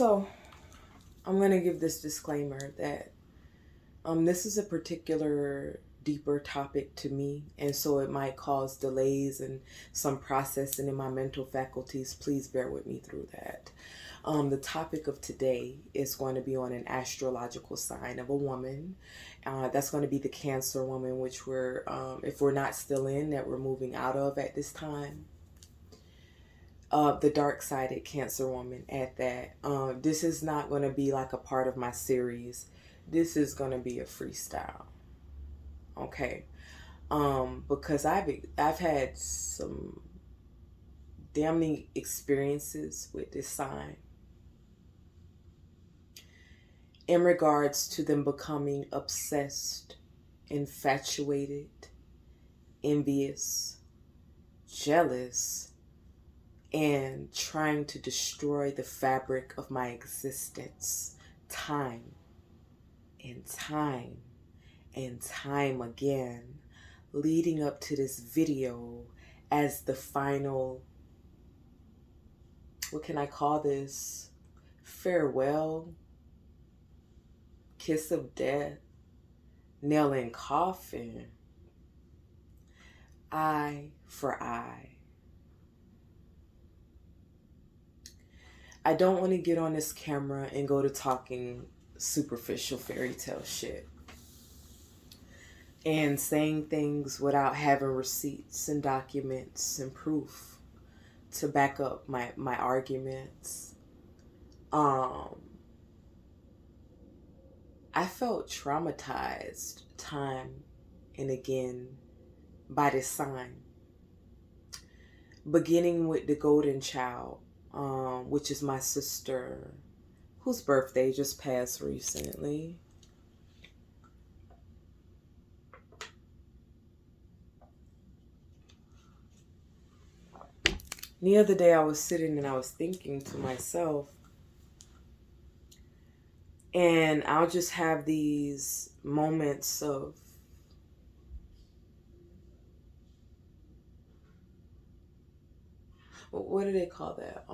So I'm going to give this disclaimer that this is a particular deeper topic to me, and so it might cause delays and some processing in my mental faculties. Please bear with me through that. The topic of today is going to be on an astrological sign of a woman. That's going to be the Cancer woman, which if we're not still in, that we're moving out of at this time. The dark-sided Cancer woman at that. This is not going to be like a part of my series. This is going to be a freestyle. Okay. Because I've had some damning experiences with this sign in regards to them becoming obsessed, infatuated, envious, jealous, and trying to destroy the fabric of my existence time and time and time again, leading up to this video as the final, what can I call this? Farewell, kiss of death, nail in coffin, eye for eye. I don't want to get on this camera and go to talking superficial fairy tale shit and saying things without having receipts and documents and proof to back up my arguments. I felt traumatized time and again by this sign, beginning with the golden child, which is my sister, whose birthday just passed recently. The other day I was sitting and I was thinking to myself, and I'll just have these moments of what do they call that?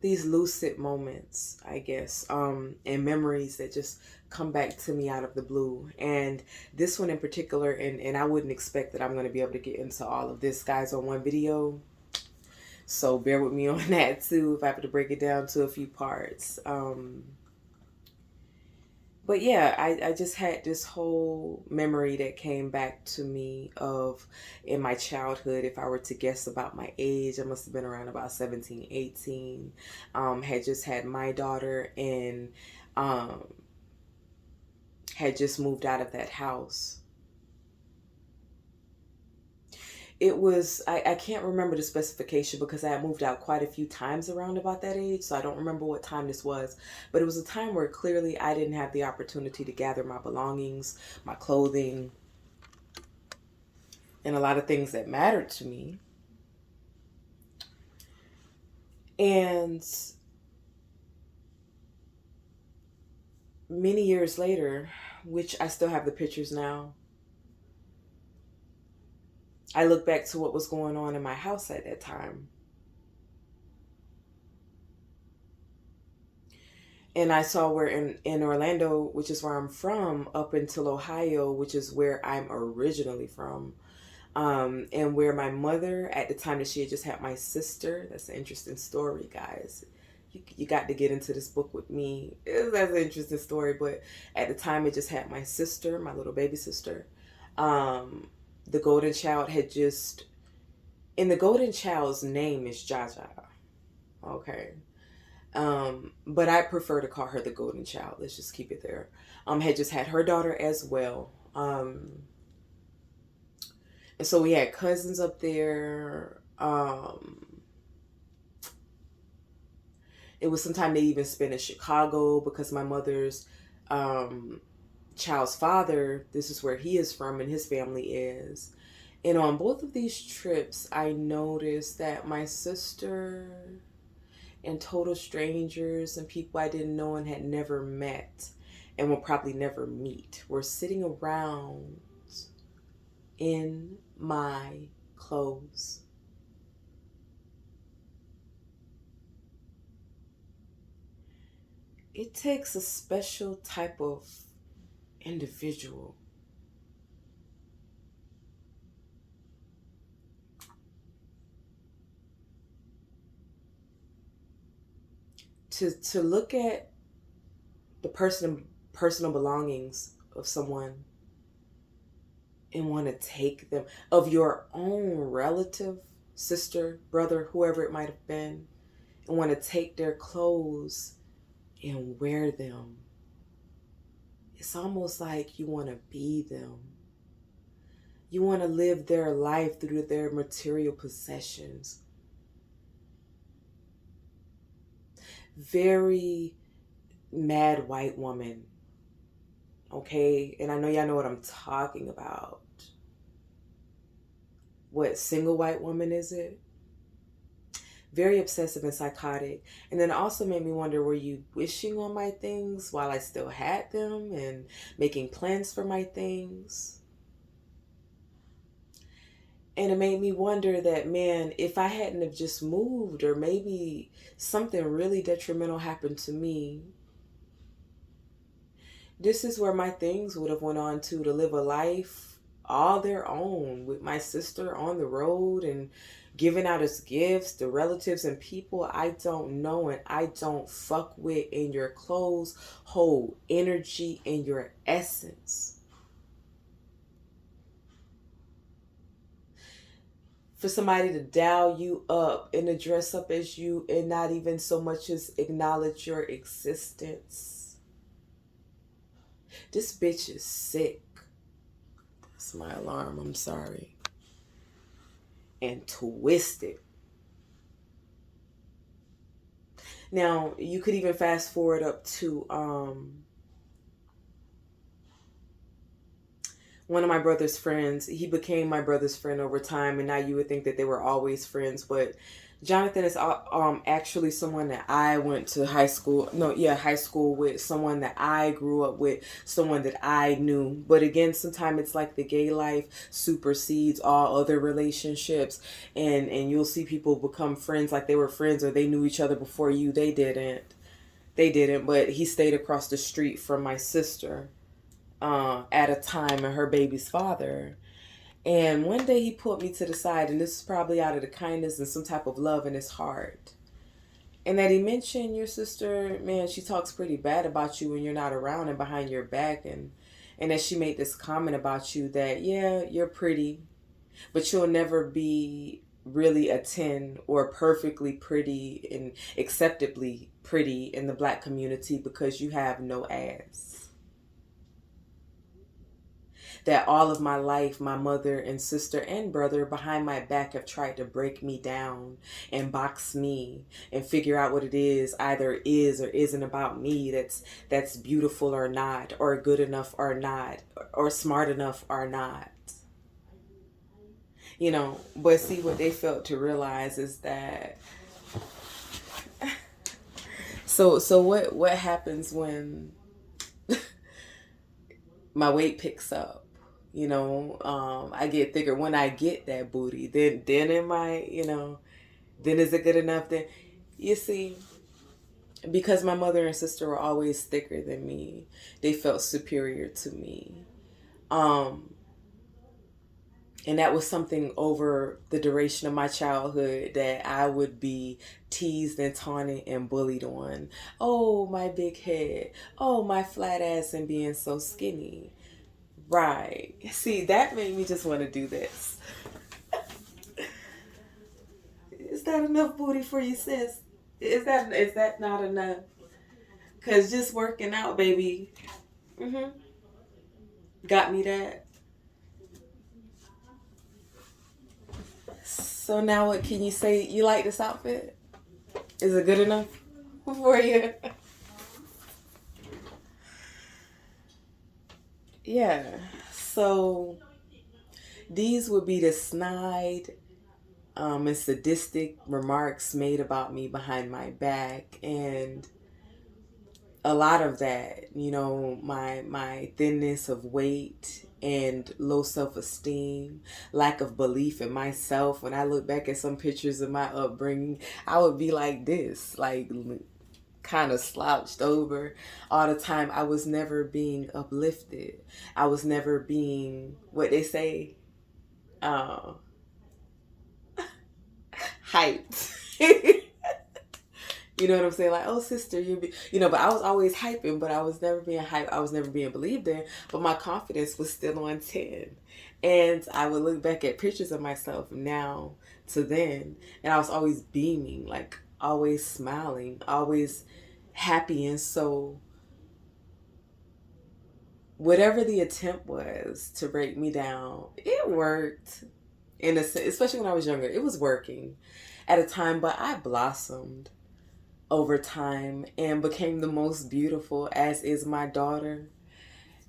These lucid moments, I guess, and memories that just come back to me out of the blue. And this one in particular, and I wouldn't expect that I'm going to be able to get into all of this, guys, on one video. So bear with me on that too, if I have to break it down to a few parts. But yeah, I just had this whole memory that came back to me of in my childhood. If I were to guess about my age, I must have been around about 17, 18. Had just had my daughter and had just moved out of that house. It was, I can't remember the specification because I had moved out quite a few times around about that age, so I don't remember what time this was. But it was a time where clearly I didn't have the opportunity to gather my belongings, my clothing, and a lot of things that mattered to me. And many years later, which I still have the pictures now, I look back to what was going on in my house at that time. And I saw where in Orlando, which is where I'm from, up until Ohio, which is where I'm originally from, and where my mother, at the time that she had just had my sister, that's an interesting story, guys. You got to get into this book with me. That's an interesting story, but at the time it just had my sister, my little baby sister. The golden child had just, and the golden child's name is Jaja. Okay. But I prefer to call her the golden child. Let's just keep it there. Had just had her daughter as well. And so we had cousins up there. It was sometime they even spent in Chicago because my mother's child's father, this is where he is from and his family is. And on both of these trips, I noticed that my sister and total strangers and people I didn't know and had never met and will probably never meet were sitting around in my clothes. it takes a special type of individual to look at the personal belongings of someone and want to take them, of your own relative, sister, brother, whoever it might have been, and want to take their clothes and wear them. It's almost like you want to be them. You want to live their life through their material possessions. Very mad white woman. Okay? And I know y'all know what I'm talking about. What single white woman is it? Very obsessive and psychotic. And then it also made me wonder, were you wishing on my things while I still had them and making plans for my things? And it made me wonder that, man, if I hadn't have just moved, or maybe something really detrimental happened to me, this is where my things would have went on to live a life all their own, with my sister on the road and giving out as gifts to relatives and people I don't know and I don't fuck with, and your clothes hold energy and your essence. For somebody to dial you up and to dress up as you and not even so much as acknowledge your existence. This bitch is sick. That's my alarm, I'm sorry. And twisted. Now, you could even fast forward up to one of my brother's friends. He became my brother's friend over time, and now you would think that they were always friends, but Jonathan is actually someone that I went to high school with, someone that I grew up with, someone that I knew. But again, sometimes it's like the gay life supersedes all other relationships, and you'll see people become friends like they were friends or they knew each other before you. They didn't, but he stayed across the street from my sister at a time, and her baby's father. And one day he pulled me to the side, and this is probably out of the kindness and some type of love in his heart. And that he mentioned, your sister, man, she talks pretty bad about you when you're not around and behind your back. And that she made this comment about you that, yeah, you're pretty, but you'll never be really a 10 or perfectly pretty and acceptably pretty in the black community because you have no ass. That all of my life, my mother and sister and brother behind my back have tried to break me down and box me and figure out what it is, either is or isn't about me, that's beautiful or not, or good enough or not, or smart enough or not. You know, but see, what they failed to realize is that so what happens when my weight picks up? You know, I get thicker when I get that booty. Then am I, then is it good enough? Then, you see, because my mother and sister were always thicker than me, they felt superior to me. And that was something over the duration of my childhood that I would be teased and taunted and bullied on. Oh, my big head. Oh, my flat ass and being so skinny. Right. See, that made me just want to do this. Is that enough booty for you, sis? Is that not enough? Cause just working out, baby, got me that. So now, what can you say? You like this outfit? Is it good enough for you? Yeah. So these would be the snide and sadistic remarks made about me behind my back, and a lot of that, my thinness of weight and low self-esteem, lack of belief in myself. When I look back at some pictures of my upbringing, I would be like this, like kind of slouched over all the time. I was never being uplifted. I was never being, what they say, uh, hyped. You know what I'm saying? Like, oh, sister, but I was always hyping, but I was never being hyped. I was never being believed in, but my confidence was still on 10. And I would look back at pictures of myself now to then, and I was always beaming, like always smiling, always happy. And so, whatever the attempt was to break me down, it worked. In a sense, especially when I was younger, it was working at a time, but I blossomed over time and became the most beautiful, as is my daughter.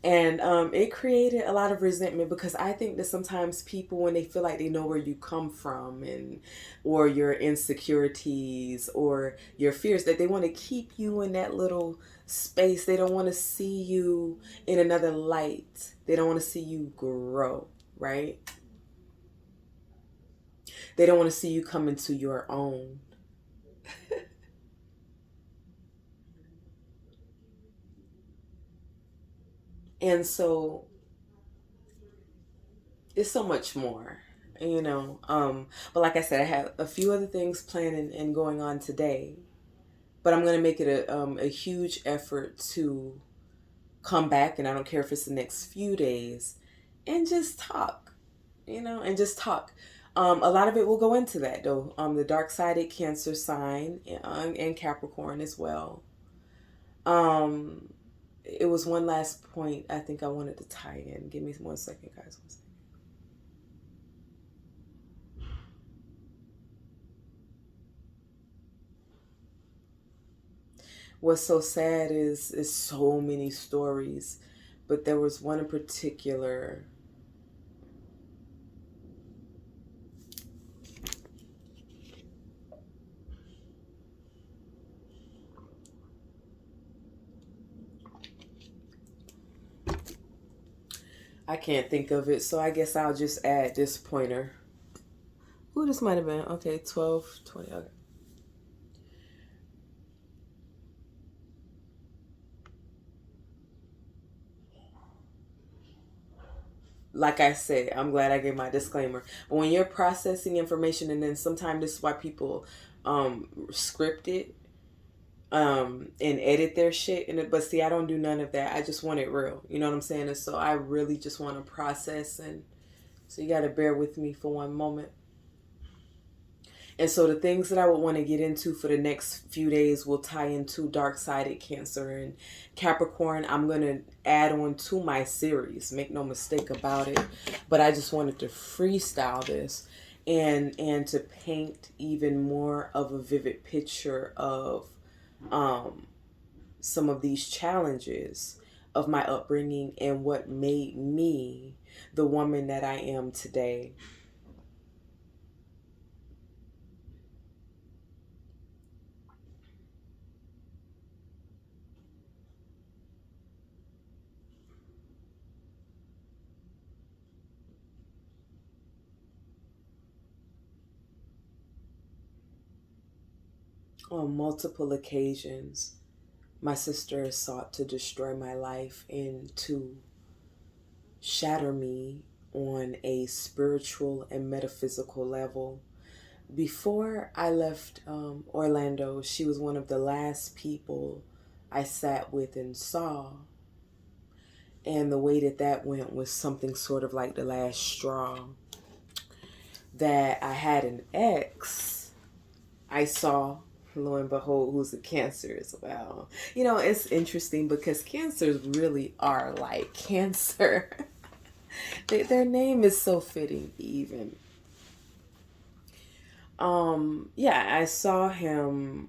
And it created a lot of resentment, because I think that sometimes people, when they feel like they know where you come from, and or your insecurities or your fears, that they want to keep you in that little space. They don't want to see you in another light. They don't want to see you grow, right? They don't want to see you come into your own. And so it's so much more, but like I said, I have a few other things planned and going on today, but I'm going to make it a huge effort to come back, and I don't care if it's the next few days, and just talk, and just talk. A lot of it will go into that, though. The dark-sided Cancer sign, and Capricorn as well. It was one last point I think I wanted to tie in. Give me 1 second, guys. 1 second. What's so sad is so many stories, but there was one in particular. I can't think of it, so I guess I'll just add this pointer. Who this might have been? Okay, 12, 20. Okay. Like I said, I'm glad I gave my disclaimer. But when you're processing information, and then sometimes this is why people script it and edit their shit. But see, I don't do none of that. I just want it real. You know what I'm saying? And so I really just want to process, and so you got to bear with me for one moment. And so the things that I would want to get into for the next few days will tie into dark-sided Cancer and Capricorn. I'm going to add on to my series, make no mistake about it. But I just wanted to freestyle this and to paint even more of a vivid picture of some of these challenges of my upbringing and what made me the woman that I am today. On multiple occasions, my sister has sought to destroy my life and to shatter me on a spiritual and metaphysical level. Before I left Orlando, she was one of the last people I sat with and saw. And the way that went was something sort of like the last straw. That I had an ex I saw, lo and behold, who's a Cancer as well. It's interesting because Cancers really are like Cancer. Their name is so fitting, even. Yeah, I saw him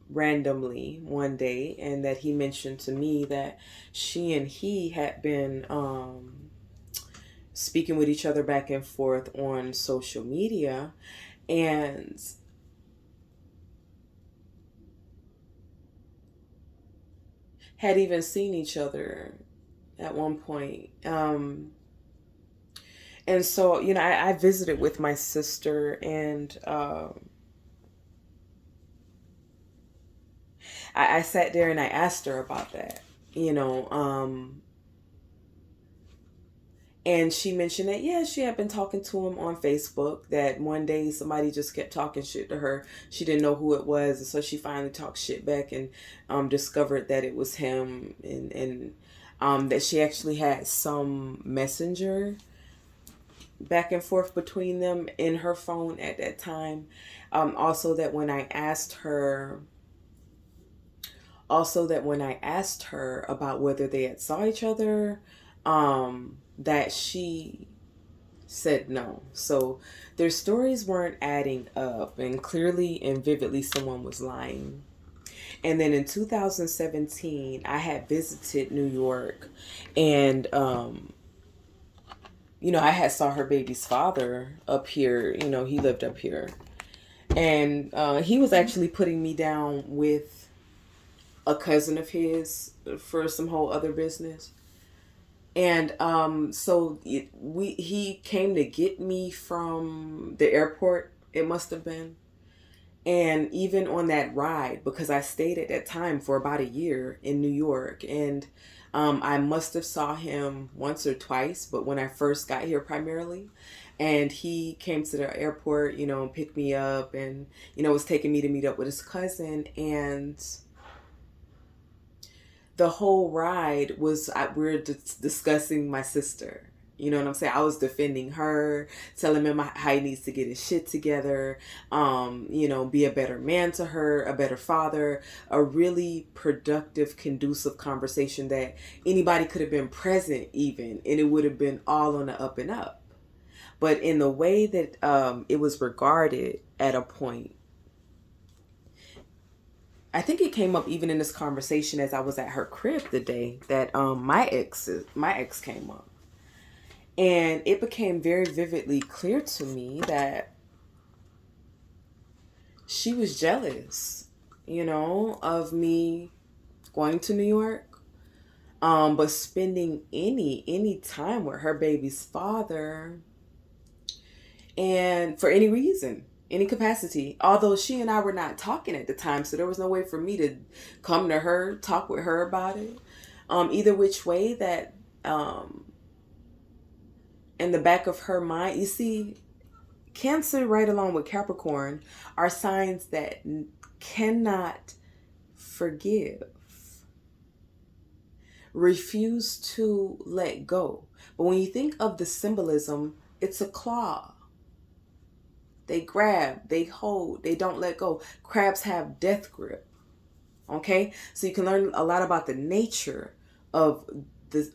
randomly one day, and that he mentioned to me that she and he had been speaking with each other back and forth on social media, and had even seen each other at one point. And so, I visited with my sister, and I sat there and I asked her about that, you know, and she mentioned that, yeah, she had been talking to him on Facebook, that one day somebody just kept talking shit to her. She didn't know who it was. And so she finally talked shit back and discovered that it was him, and that she actually had some messenger back and forth between them in her phone at that time. Also, that when I asked her about whether they had saw each other, that she said no. So their stories weren't adding up, and clearly and vividly someone was lying. And then in 2017, I had visited New York, and I had saw her baby's father up here. He lived up here, and he was actually putting me down with a cousin of his for some whole other business. And so he came to get me from the airport, it must have been. And even on that ride, because I stayed at that time for about a year in New York, and I must have saw him once or twice, but when I first got here primarily, and he came to the airport, picked me up, and was taking me to meet up with his cousin. And the whole ride was, we were discussing my sister. You know what I'm saying? I was defending her, telling him how he needs to get his shit together, be a better man to her, a better father, a really productive, conducive conversation that anybody could have been present even, and it would have been all on the up and up. But in the way that it was regarded at a point, I think it came up even in this conversation as I was at her crib the day that my ex came up. And it became very vividly clear to me that she was jealous, of me going to New York, but spending any time with her baby's father, and for any reason, any capacity. Although she and I were not talking at the time, so there was no way for me to come to her, talk with her about it. Either which way, that in the back of her mind, you see, Cancer, right along with Capricorn, are signs that cannot forgive, refuse to let go. But when you think of the symbolism, it's a claw. They grab, they hold, they don't let go. Crabs have death grip. Okay? So you can learn a lot about the nature of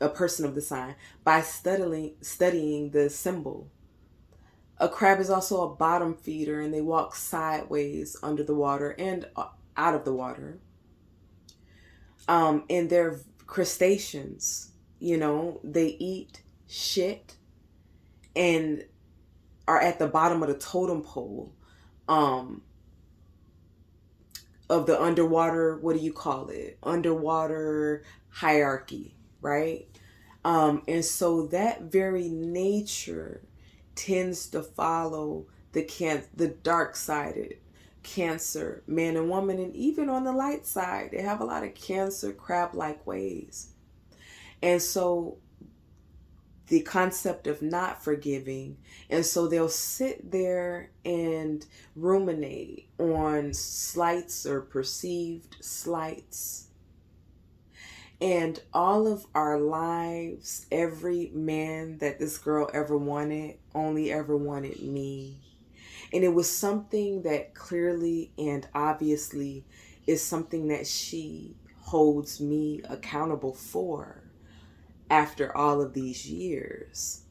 a person of the sign by studying the symbol. A crab is also a bottom feeder, and they walk sideways under the water and out of the water. And they're crustaceans, they eat shit and are at the bottom of the totem pole of the underwater, what do you call it? Underwater hierarchy, right? And so that very nature tends to follow the dark-sided Cancer man and woman, and even on the light side, they have a lot of Cancer crab-like ways. And so the concept of not forgiving, and so they'll sit there and ruminate on slights or perceived slights. And all of our lives, every man that this girl ever wanted only ever wanted me. And it was something that clearly and obviously is something that she holds me accountable for after all of these years.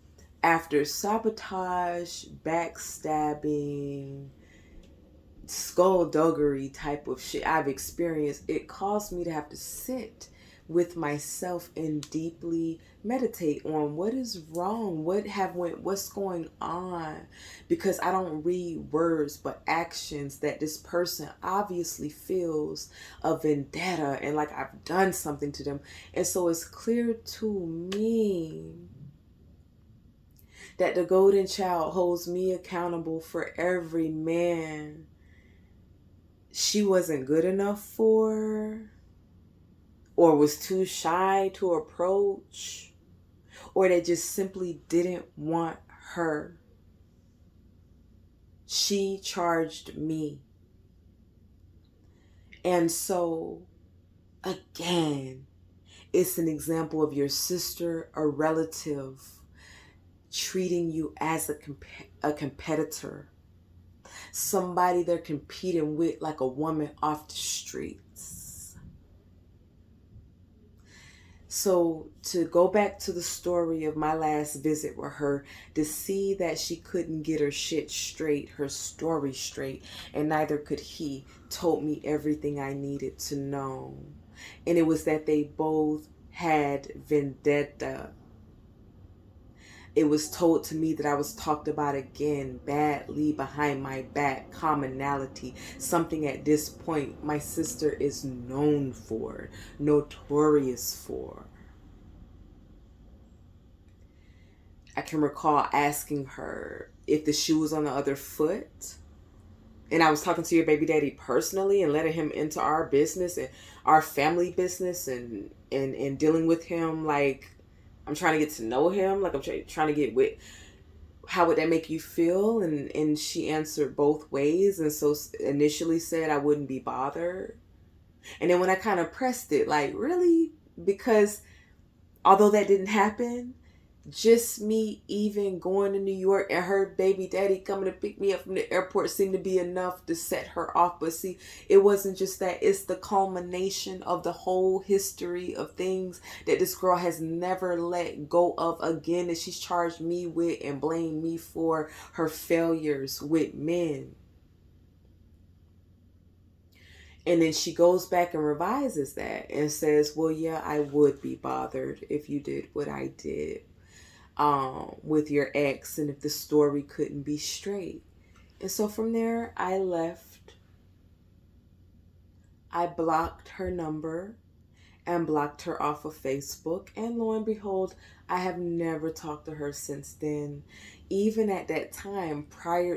After sabotage, backstabbing, skullduggery type of shit I've experienced, it caused me to have to sit with myself and deeply meditate on what is wrong, what's going on, because I don't read words but actions that this person obviously feels a vendetta and like I've done something to them. And so it's clear to me that the golden child holds me accountable for every man she wasn't good enough for, or was too shy to approach, or they just simply didn't want her. She charged me. And so, again, it's an example of your sister or relative treating you as a competitor. Somebody they're competing with, like a woman off the streets. So to go back to the story of my last visit with her, to see that she couldn't get her shit straight, her story straight, and neither could he, told me everything I needed to know. And it was that they both had vendetta. It was told to me that I was talked about again, badly, behind my back, commonality, something at this point my sister is known for, notorious for. I can recall asking her if the shoe was on the other foot. And I was talking to your baby daddy personally and letting him into our business and our family business and dealing with him like I'm trying to get to know him, like I'm trying to get with, how would that make you feel? And she answered both ways, and so initially said I wouldn't be bothered. And then when I kind of pressed it, like, really? Because although that didn't happen, just me even going to New York and her baby daddy coming to pick me up from the airport seemed to be enough to set her off. But see, it wasn't just that. It's the culmination of the whole history of things that this girl has never let go of again, that she's charged me with and blamed me for her failures with men. And then she goes back and revises that and says, well, yeah, I would be bothered if you did what I did with your ex, and if the story couldn't be straight. And so from there, I left. I blocked her number and blocked her off of Facebook. And lo and behold, I have never talked to her since then. Even at that time,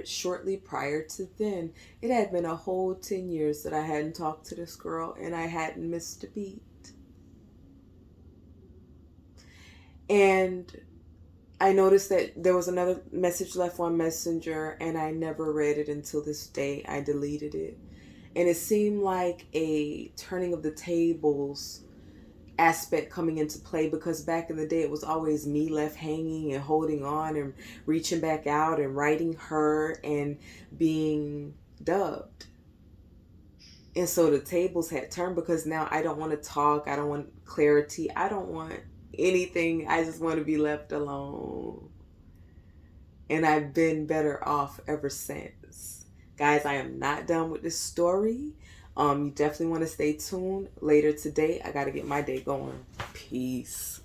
shortly prior to then, it had been a whole 10 years that I hadn't talked to this girl, and I hadn't missed a beat. And I noticed that there was another message left on Messenger, and I never read it until this day. I deleted it. And it seemed like a turning of the tables aspect coming into play, because back in the day it was always me left hanging and holding on and reaching back out and writing her and being dubbed. And so the tables had turned, because now I don't want to talk. I don't want clarity. I don't want anything. I just want to be left alone. And I've been better off ever since. Guys, I am not done with this story. You definitely want to stay tuned. Later today, I got to get my day going. Peace.